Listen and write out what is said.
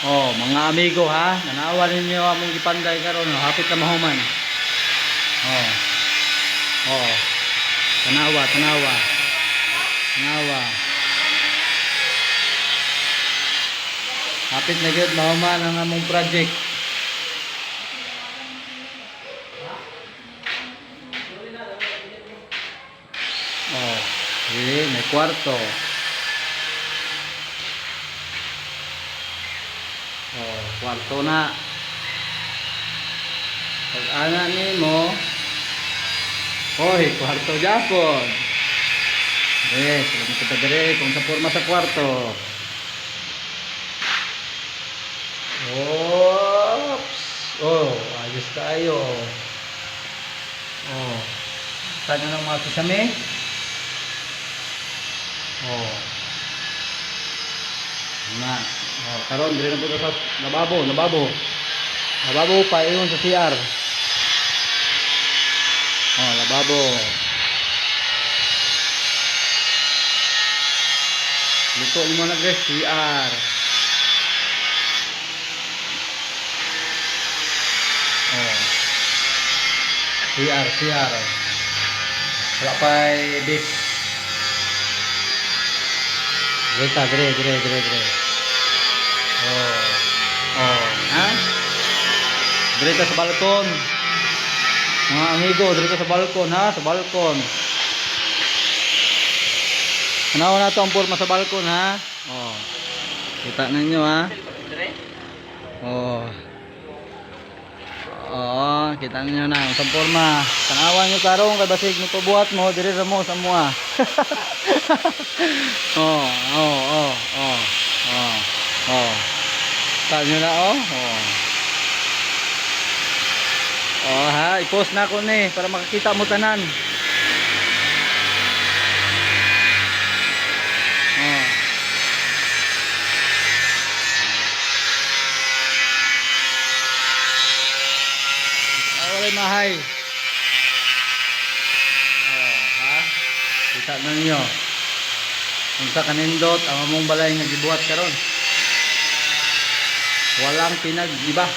Oh, mga amigo ha, nanawa ninyo among gipanday karon, hapit na mahuman. Oh. Oh. Tanawa, tanawa. Tanawa. Hapit na gyud mahuman ang among project. Oh, may kwarto. Oh, kwarto na. Pag-ana nimo, hoy, kwarto japon. Yes, salamat kita dire kung sa porma sa kwarto. Oops. Oh, ayos tayo. Oh. Saan na ng mga kisame? Oh. Na. Oh, karon dire na puto sa lababo, lababo. Lababo pa iyon sa CR. Oh, lababo. Luto mo na guys, CR. Oh. CR. Wala pa beef. Dire. Oh. Oh, ha? Dire sa balkon. Mga amigo, dire sa balkon ha, sa balkon. Ano na to ang porma sa balkon ha? Oh. Kita ninyo ha. Oh. Oo, kita niyo na ang forma. Tanawan niyo karong kay basig mo tubuhat mo diri ra mo sa mua. Oh, oh, oh, oh. Oh. Oh. Ta niyo na oh. Oh. Oh ha, i-post na ko ni para makakita mo tanan. Oh. Wala mahay. Oh, ha? Kita na niyo. Kung sa kanindot ang among balay nga gibuhat karon. Walang pinag-iba.